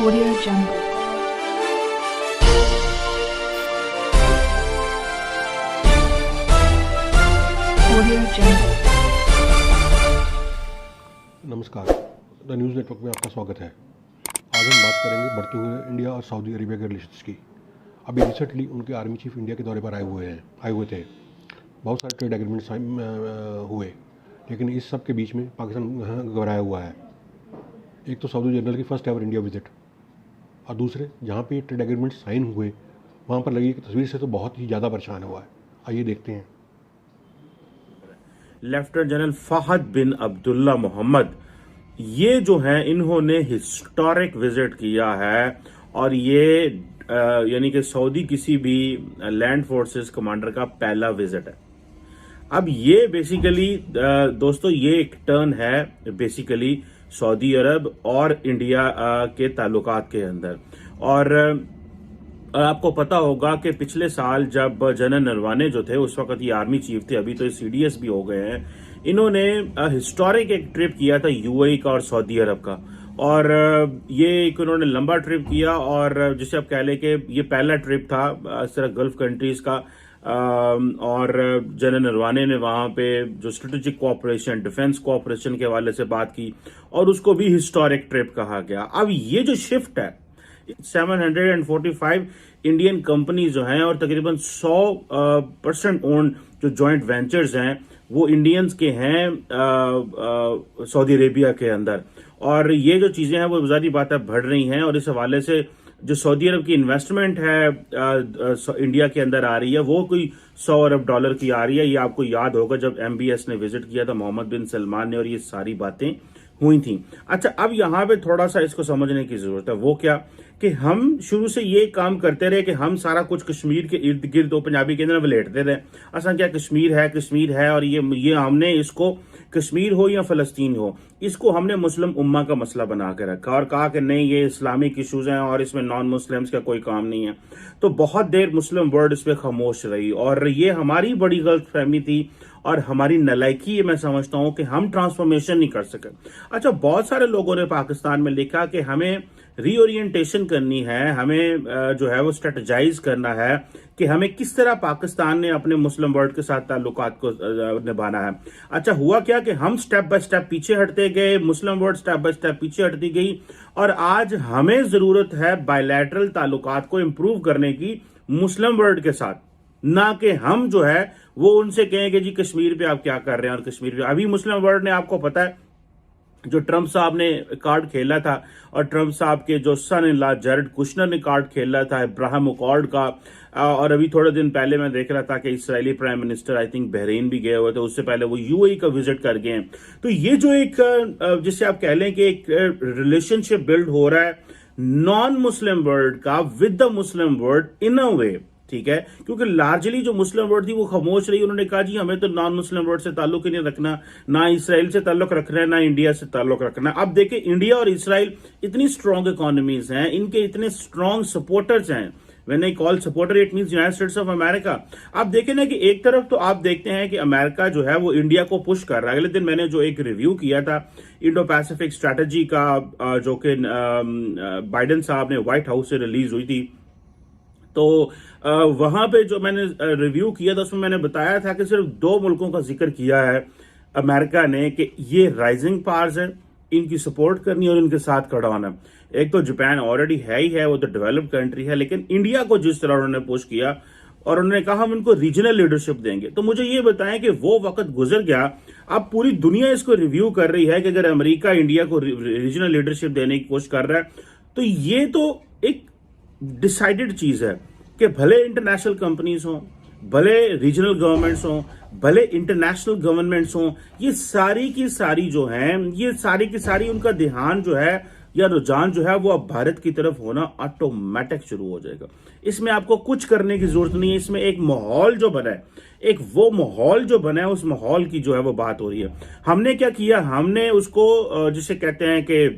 Audio Jungle. Audio Jungle. नमस्कार, the news network में आपका स्वागत है। आज हम बात करेंगे बढ़ते हुए इंडिया और सऊदी अरेबिया के रिलेशंस की। अभी रिसेंटली उनके आर्मी चीफ इंडिया के दौरे पर आए हुए थे। बहुत सारे ट्रेड एग्रीमेंट्स हुए, लेकिन इस सब के बीच में पाकिस्तान घबराया हुआ है। एक तो सऊदी जनरल की फर्स्ट एवर इंडिया विजिट, और दूसरे जहाँ पे ट्रेड एग्रीमेंट साइन हुए वहाँ पर लगी तस्वीर से तो बहुत ही ज़्यादा परेशान हुआ है। आइए देखते हैं। लेफ्टिनेंट जनरल फहद बिन अब्दुल्ला मोहम्मद, ये जो है इन्होंने हिस्टोरिक विजिट किया है, और ये यानी कि सऊदी किसी भी लैंड फोर्सेस कमांडर का पहला विजिट है। अब ये बेसिकली दोस्तों ये एक टर्न है बेसिकली सऊदी अरब और इंडिया के ताल्लुकात के अंदर। और आपको पता होगा कि पिछले साल जब जनरल नरवाने जो थे उस वक्त ये आर्मी चीफ थे, अभी तो ये सीडीएस भी हो गए हैं, इन्होंने हिस्टोरिक एक ट्रिप किया था यूएई का और सऊदी अरब का। और ये एक उन्होंने लंबा ट्रिप किया, और जिसे आप कह लें कि ये पहला ट्रिप था इस तरह गल्फ कंट्रीज का। और जनरल नरवाने ने वहां पे जो स्ट्रेटेजिक कोऑपरेशन, डिफेंस कोऑपरेशन के हवाले से बात की, और उसको भी हिस्टोरिक ट्रिप कहा गया। अब ये जो शिफ्ट है 745 इंडियन कंपनी जो हैं और तकरीबन 100% ओन्ड जो जॉइंट वेंचर्स हैं वो इंडियंस के हैं सऊदी अरेबिया के अंदर। और ये जो चीजें हैं वो ज़ाहिर बात है बढ़ रही हैं, और इस हवाले से जो सऊदी अरब की इन्वेस्टमेंट है इंडिया के अंदर आ रही है वो कोई $100 अरब की आ रही है। ये आपको याद होगा जब MBS ने विजिट किया था मोहम्मद बिन सलमान ने, और ये सारी बातें हुई थी। अच्छा, अब यहाँ पे थोड़ा सा इसको समझने की जरूरत है। वो क्या कि हम शुरू से ये काम करते रहे कि हम सारा कुछ कश्मीर के इर्द गिर्द पंजाबी के अंदर वलेटते रहे। असा क्या कश्मीर है, और ये हमने इसको कश्मीर हो या फलस्तीन हो, इसको हमने मुस्लिम उम्मा का मसला बना के रखा और कहा कि नहीं ये इस्लामिक इशूज हैं और इसमें नॉन मुस्लिम्स का कोई काम नहीं है। तो बहुत देर मुस्लिम वर्ल्ड इस पर खामोश रही, और ये हमारी बड़ी गलत फहमी थी और हमारी नलायकी मैं समझता हूं कि हम ट्रांसफॉर्मेशन नहीं कर सके। अच्छा, बहुत सारे लोगों ने पाकिस्तान में लिखा कि हमें रीओरिएंटेशन करनी है, हमें जो है वो स्ट्रेटेजाइज करना है कि हमें किस तरह पाकिस्तान ने अपने मुस्लिम वर्ल्ड के साथ ताल्लुकात को निभाना है। अच्छा, हुआ क्या कि हम स्टेप बाय स्टेप पीछे हटते गए, मुस्लिम वर्ल्ड स्टेप बाय स्टेप पीछे हटती गई, और आज हमें जरूरत है बायलैटरल ताल्लुकात को इंप्रूव करने की मुस्लिम वर्ल्ड के साथ, ना कि हम जो है वो उनसे कहें कि जी कश्मीर पे आप क्या कर रहे हैं। और कश्मीर पे अभी मुस्लिम वर्ल्ड ने, आपको पता है, जो ट्रंप साहब ने कार्ड खेला था, और ट्रंप साहब के जो सन इन लॉ जैरेड कुशनर ने कार्ड खेला था इब्राहिम अकॉर्ड का। और अभी थोड़े दिन पहले मैं देख रहा था कि इस्राएली prime minister I think Bahrain भी गए हुए थे, उससे पहले वो यूएई का विजिट कर गए हैं। तो ये जो एक जिसे आप कह लें कि एक रिलेशनशिप बिल्ड हो रहा है नॉन मुस्लिम वर्ल्ड का with the Muslim world in a way, ठीक है, क्योंकि लार्जली जो मुस्लिम वर्ल्ड थी वो खामोश रही। उन्होंने कहा जी हमें तो नॉन मुस्लिम वर्ल्ड से ताल्लुक ही नहीं रखना, ना इसराइल से ताल्लुक रखना है, ना इंडिया से ताल्लुक रखना है। अब देखिए, इंडिया और इसराइल इतनी स्ट्रॉन्ग इकोनॉमीज हैं, इनके इतने स्ट्रॉन्ग सपोर्टर्स हैं। When I call supporter, it means United States of America। आप देखें ना कि एक तरफ तो आप देखते हैं कि अमेरिका जो है वो इंडिया को पुश कर रहा है। अगले दिन मैंने जो एक रिव्यू किया था इंडो पैसिफिक स्ट्रैटेजी का, जो कि बाइडेन साहब ने व्हाइट हाउस से रिलीज हुई थी, तो वहां पे जो मैंने रिव्यू किया था उसमें मैंने बताया था कि सिर्फ 2 मुल्कों का जिक्र किया है अमेरिका ने कि ये राइजिंग पावर्स हैं, इनकी सपोर्ट करनी और इनके साथ खड़ा होना। एक तो जापान ऑलरेडी है ही है, वो तो डेवलप्ड कंट्री है, लेकिन इंडिया को जिस तरह उन्होंने पुश किया और उन्होंने कहा हम इनको रीजनल लीडरशिप देंगे, तो मुझे ये बताएं कि वो वक्त गुजर गया, अब पूरी दुनिया इसको रिव्यू कर रही है कि अगर अमेरिका इंडिया को रीजनल लीडरशिप देने की कोशिश कर रहा है, तो ये तो एक डिसाइडेड चीज है कि भले इंटरनेशनल कंपनीज हों, भले रीजनल गवर्नमेंट्स हों, भले इंटरनेशनल गवर्नमेंट्स हों, ये सारी की सारी जो हैं, ये सारी की सारी उनका ध्यान जो है या रुझान जो है वो अब भारत की तरफ होना ऑटोमेटिक शुरू हो जाएगा। इसमें आपको कुछ करने की जरूरत नहीं है। इसमें एक माहौल जो बना है, एक वो माहौल जो बना है, उस माहौल की जो है वो बात हो रही है। हमने क्या किया, हमने उसको जिसे कहते हैं कि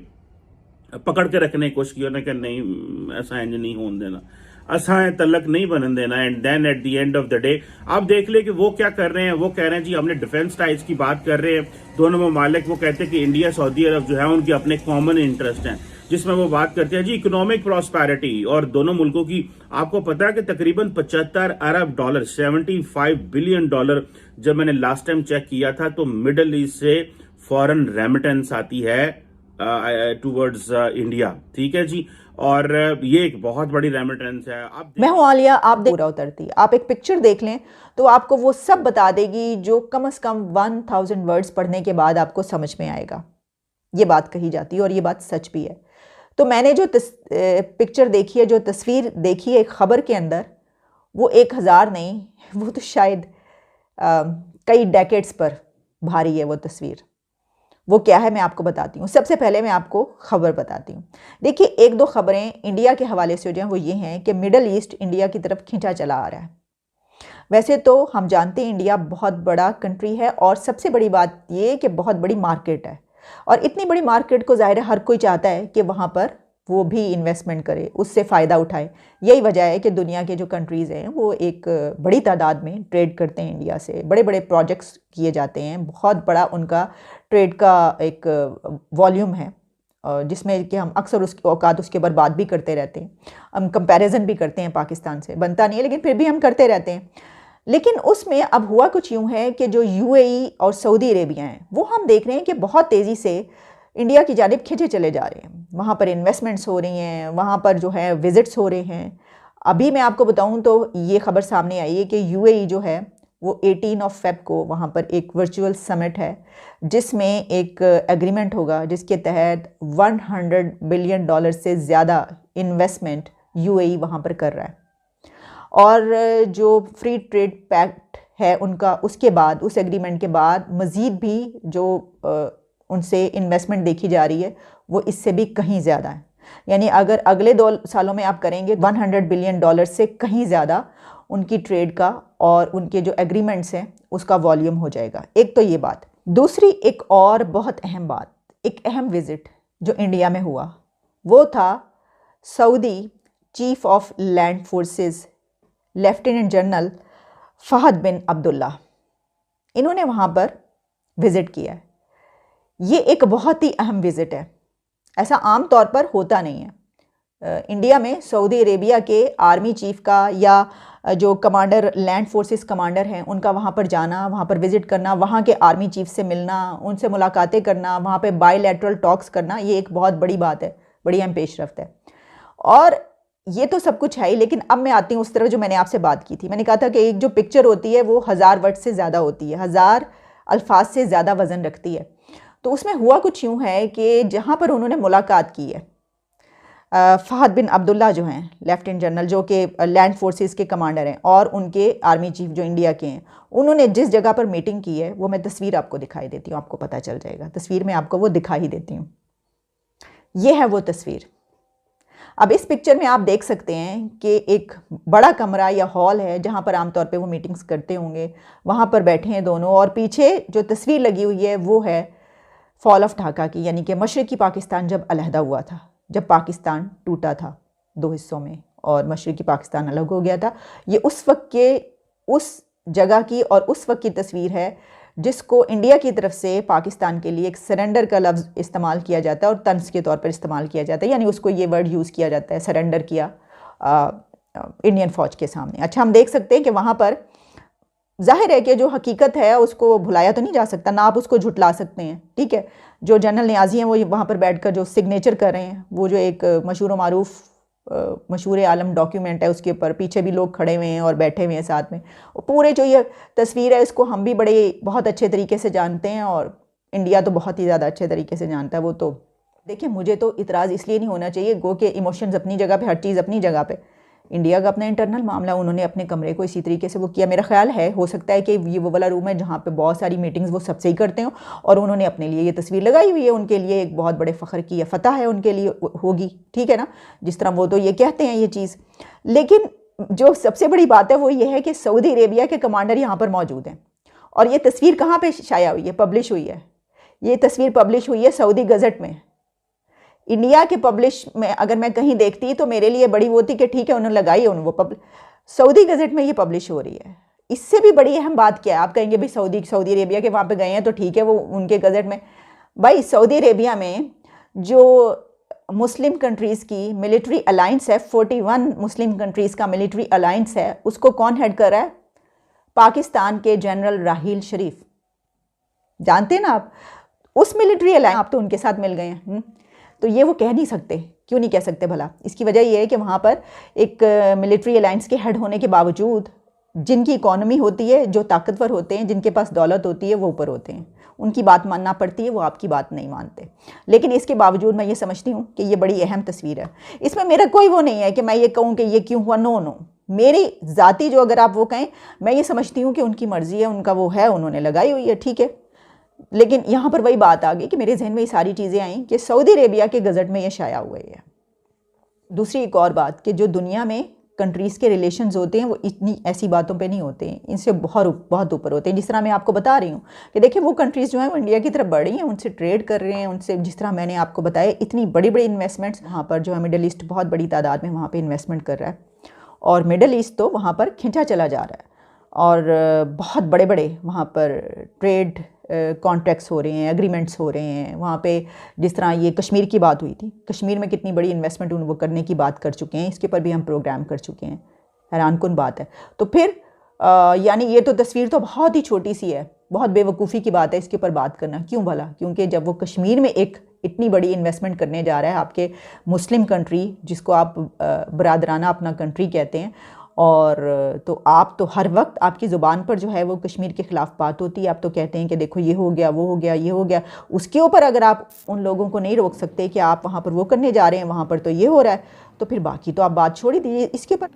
पकड़ के रखने की कोशिश की, उन्होंने कहा नहीं ऐसा इंज नहीं होने देना, असाएं तलक नहीं बनने देना। And then at the end of the day आप देख ले कि वो क्या कर रहे हैं। वो कह रहे हैं जी हमने डिफेंस टाइज की बात कर रहे हैं, दोनों ममालिक वो कहते हैं कि इंडिया सऊदी अरब जो है उनके अपने कॉमन इंटरेस्ट हैं। जिसमें वो बात करते हैं जी इकोनॉमिक प्रॉस्पेरिटी और दोनों मुल्कों की। आपको पता है कि तकरीबन 75 अरब डॉलर, 75 बिलियन डॉलर जब मैंने लास्ट टाइम चेक किया था तो मिडल ईस्ट से फॉरेन रेमिटेंस आती है टूवर्ड्स इंडिया, ठीक है जी। और ये एक बहुत बड़ी रेमिटेंस है। आप मैं हूं आलिया, आप पूरा उतरती, आप एक पिक्चर देख लें तो आपको वो सब बता देगी जो कम से कम 1000 वर्ड्स पढ़ने के बाद आपको समझ में आएगा। ये बात कही जाती है और ये बात सच भी है। तो मैंने जो पिक्चर देखी है, जो तस्वीर देखी है एक ख़बर के अंदर, वो 1000 नहीं, वो तो शायद कई डेकेड्स पर भारी है वो तस्वीर। वो क्या है मैं आपको बताती हूँ। सबसे पहले मैं आपको ख़बर बताती हूँ। देखिए, एक दो ख़बरें इंडिया के हवाले से हो जाएं, वो ये हैं कि मिडल ईस्ट इंडिया की तरफ खींचा चला आ रहा है। वैसे तो हम जानते हैं इंडिया बहुत बड़ा कंट्री है और सबसे बड़ी बात ये कि बहुत बड़ी मार्केट है, और इतनी बड़ी मार्केट को ज़ाहिर है हर कोई चाहता है कि वहाँ पर वो भी इन्वेस्टमेंट करे, उससे फ़ायदा उठाए। यही वजह है कि दुनिया के जो कंट्रीज़ हैं वो एक बड़ी तादाद में ट्रेड करते हैं इंडिया से, बड़े बड़े प्रोजेक्ट्स किए जाते हैं, बहुत बड़ा उनका ट्रेड का एक वॉल्यूम है, जिसमें कि हम अक्सर उसकी औकात उसके ऊपर बात भी करते रहते हैं। हम कंपैरिजन भी करते हैं, पाकिस्तान से बनता नहीं है लेकिन फिर भी हम करते रहते हैं। लेकिन उसमें अब हुआ कुछ यूँ है कि जो यूएई और सऊदी अरेबिया हैं वो हम देख रहे हैं कि बहुत तेज़ी से इंडिया की जानिब खिंचे चले जा रहे हैं। वहाँ पर इन्वेस्टमेंट्स हो रही हैं, वहाँ पर जो है विज़िट्स हो रहे हैं। अभी मैं आपको बताऊँ तो ये खबर सामने आई है कि यूएई जो है वो 18 फ़ेब को वहाँ पर एक वर्चुअल समिट है जिसमें एक एग्रीमेंट होगा जिसके तहत $100 बिलियन से ज़्यादा इन्वेस्टमेंट यूएई वहाँ पर कर रहा है। और जो फ्री ट्रेड पैक्ट है उनका, उसके बाद उस एग्रीमेंट के बाद मज़ीद भी जो उनसे इन्वेस्टमेंट देखी जा रही है वो इससे भी कहीं ज़्यादा है। यानी अगर अगले 2 सालों में आप करेंगे $100 बिलियन से कहीं ज़्यादा उनकी ट्रेड का और उनके जो एग्रीमेंट्स हैं उसका वॉल्यूम हो जाएगा। एक तो ये बात। दूसरी एक और बहुत अहम बात, एक अहम विज़िट जो इंडिया में हुआ वो था Saudi chief of land forces lieutenant general Fahad bin Abdullah. इन्होंने वहाँ पर विज़िट किया है। ये एक बहुत ही अहम विज़िट है, ऐसा आम तौर पर होता नहीं है। इंडिया में सऊदी अरेबिया के आर्मी चीफ का या जो कमांडर लैंड फोर्सेस कमांडर हैं उनका वहाँ पर जाना, वहाँ पर विज़िट करना, वहाँ के आर्मी चीफ से मिलना, उनसे मुलाकातें करना, वहाँ पे बायलैटरल टॉक्स करना, ये एक बहुत बड़ी बात है, बड़ी अहम पेशरफ्त है। और ये तो सब कुछ है ही, लेकिन अब मैं आती हूँ उस तरह जो मैंने आपसे बात की थी। मैंने कहा था कि एक जो पिक्चर होती है वो 1000 वर्ड से ज़्यादा होती है, 1000 अल्फाज से ज़्यादा वज़न रखती है। तो उसमें हुआ कुछ यूँ है कि जहाँ पर उन्होंने मुलाकात की है फ़हद बिन अब्दुल्ला जो हैं लेफ्टिनेंट जनरल, जो कि लैंड फोर्सेस के कमांडर हैं, और उनके आर्मी चीफ जो इंडिया के हैं, उन्होंने जिस जगह पर मीटिंग की है वो मैं तस्वीर आपको दिखाई देती हूँ, आपको पता चल जाएगा। तस्वीर में आपको वो दिखा ही देती हूँ। ये है वो तस्वीर। अब इस पिक्चर में आप देख सकते हैं कि एक बड़ा कमरा या हॉल है जहाँ पर आमतौर पे वो मीटिंग्स करते होंगे, वहाँ पर बैठे हैं दोनों। और पीछे जो तस्वीर लगी हुई है वो है फॉल ऑफ ढाका की, यानी कि मशरक़ी पाकिस्तान जब अलहदा हुआ था, जब पाकिस्तान टूटा था 2 हिस्सों में और मशरक़ी पाकिस्तान अलग हो गया था। ये उस वक्त के उस जगह की और उस वक्त की तस्वीर है जिसको इंडिया की तरफ से पाकिस्तान के लिए एक सरेंडर का लफ्ज़ इस्तेमाल किया जाता है और तंज के तौर पर इस्तेमाल किया जाता है, यानी उसको ये वर्ड यूज़ किया जाता है, सरेंडर किया इंडियन फ़ौज के सामने। अच्छा, हम देख सकते हैं कि वहाँ पर जाहिर है कि जो हकीकत है उसको भुलाया तो नहीं जा सकता, ना आप उसको झुटला सकते हैं, ठीक है। जो जनरल न्याजी हैं वो वहाँ पर बैठकर जो सिग्नेचर कर रहे हैं, वो जो एक मशहूर व मारूफ मशहूर आलम डॉक्यूमेंट है, उसके ऊपर पीछे भी लोग खड़े हुए हैं और बैठे हुए हैं साथ में। पूरे जो ये तस्वीर है इसको हम भी बड़े बहुत अच्छे तरीके से जानते हैं और इंडिया तो बहुत ही ज़्यादा अच्छे तरीके से जानता है। वो तो देखिए, मुझे तो इतराज़ इसलिए नहीं होना चाहिए, गो के इमोशंस अपनी जगह पे, हर चीज़ अपनी जगह पे। इंडिया का अपना इंटरनल मामला, उन्होंने अपने कमरे को इसी तरीके से वो किया। मेरा ख्याल है, हो सकता है कि ये वो वाला रूम है जहाँ पे बहुत सारी मीटिंग्स वो सबसे ही करते हो और उन्होंने अपने लिए ये तस्वीर लगाई हुई है। उनके लिए एक बहुत बड़े फ़ख्र की या फ़तह है उनके लिए होगी, ठीक है ना, जिस तरह वो तो ये कहते हैं ये चीज़। लेकिन जो सबसे बड़ी बात है वो ये है कि सऊदी अरेबिया के कमांडर यहाँ पर मौजूद हैं। और ये तस्वीर कहाँ पर शाया हुई है, पब्लिश हुई है? ये तस्वीर पब्लिश हुई है सऊदी गज़ट में। इंडिया के पब्लिश में अगर मैं कहीं देखती तो मेरे लिए बड़ी वो थी कि ठीक है उन्होंने लगाई है, वो सऊदी गज़ट में ये पब्लिश हो रही है। इससे भी बड़ी अहम बात क्या है? आप कहेंगे भाई सऊदी अरेबिया के वहाँ पे गए हैं तो ठीक है, वो उनके गज़ट में। भाई सऊदी अरेबिया में जो मुस्लिम कंट्रीज़ की मिलिट्री अलाइंस है, 41 मुस्लिम कंट्रीज़ का मिलिट्री अलाइंस है, उसको कौन हेड कर रहा है? पाकिस्तान के जनरल राहील शरीफ, जानते हैं ना आप, उस मिलिट्री अलायंस आप तो उनके साथ मिल गए हैं। तो ये वो कह नहीं सकते, क्यों नहीं कह सकते भला? इसकी वजह ये है कि वहाँ पर एक मिलिट्री अलायंस के हेड होने के बावजूद जिनकी इकॉनमी होती है, जो ताकतवर होते हैं, जिनके पास दौलत होती है, वो ऊपर होते हैं, उनकी बात मानना पड़ती है, वो आपकी बात नहीं मानते। लेकिन इसके बावजूद मैं ये समझती हूँ कि ये बड़ी अहम तस्वीर है। इसमें मेरा कोई वो नहीं है कि मैं ये कहूँ कि ये क्यों हुआ, नो नो, मेरी ज़ाती जो अगर आप वो कहें, मैं ये समझती हूँ कि उनकी मर्ज़ी है, उनका वो है, उन्होंने लगाई हुई है, ठीक है। लेकिन यहाँ पर वही बात आ गई कि मेरे जहन में ये सारी चीज़ें आई कि सऊदी अरेबिया के गज़ट में ये शाया हुआ है। दूसरी एक और बात कि जो दुनिया में कंट्रीज़ के रिलेशंस होते हैं वो इतनी ऐसी बातों पे नहीं होते हैं, इनसे बहुत ऊपर होते हैं। जिस तरह मैं आपको बता रही हूँ कि देखिए वो कंट्रीज़ जो हैं वो इंडिया की तरफ बढ़ रही हैं, उनसे ट्रेड कर रहे हैं, उनसे जिस तरह मैंने आपको बताया इतनी बड़ी बड़ी इन्वेस्टमेंट्स वहाँ पर जो है मिडल ईस्ट बहुत बड़ी तादाद में वहाँ पर इन्वेस्टमेंट कर रहा है, और मिडल ईस्ट तो वहाँ पर खिंचा चला जा रहा है, और बहुत बड़े बड़े वहाँ पर ट्रेड कॉन्ट्रैक्ट्स हो रहे हैं, एग्रीमेंट्स हो रहे हैं वहाँ पे। जिस तरह ये कश्मीर की बात हुई थी, कश्मीर में कितनी बड़ी इन्वेस्टमेंट वो करने की बात कर चुके हैं, इसके ऊपर भी हम प्रोग्राम कर चुके हैं, हैरानकुन बात है। तो फिर यानी ये तो तस्वीर तो बहुत ही छोटी सी है, बहुत बेवकूफ़ी की बात है इसके ऊपर बात करना। क्यों भला? क्योंकि जब वो कश्मीर में एक इतनी बड़ी इन्वेस्टमेंट करने जा रहा है आपके मुस्लिम कंट्री, जिसको आप बरादराना अपना कंट्री कहते हैं, और तो आप तो हर वक्त आपकी ज़ुबान पर जो है वो कश्मीर के ख़िलाफ़ बात होती है। आप तो कहते हैं कि देखो ये हो गया, वो हो गया, ये हो गया। उसके ऊपर अगर आप उन लोगों को नहीं रोक सकते कि आप वहाँ पर वो करने जा रहे हैं, वहाँ पर तो ये हो रहा है, तो फिर बाकी तो आप बात छोड़ ही दीजिए इसके ऊपर।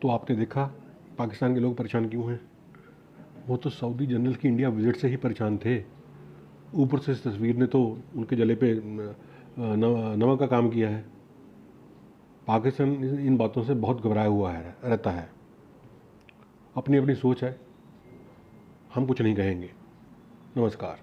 तो आपने देखा पाकिस्तान के लोग परेशान क्यों हैं? वो तो सऊदी जनरल की इंडिया विजिट से ही परेशान थे। ऊपर से इस तस्वीर ने तो उनके जले पे नमक का काम किया है। पाकिस्तान इन बातों से बहुत घबराया हुआ है रहता है। अपनी अपनी सोच है, हम कुछ नहीं कहेंगे। नमस्कार।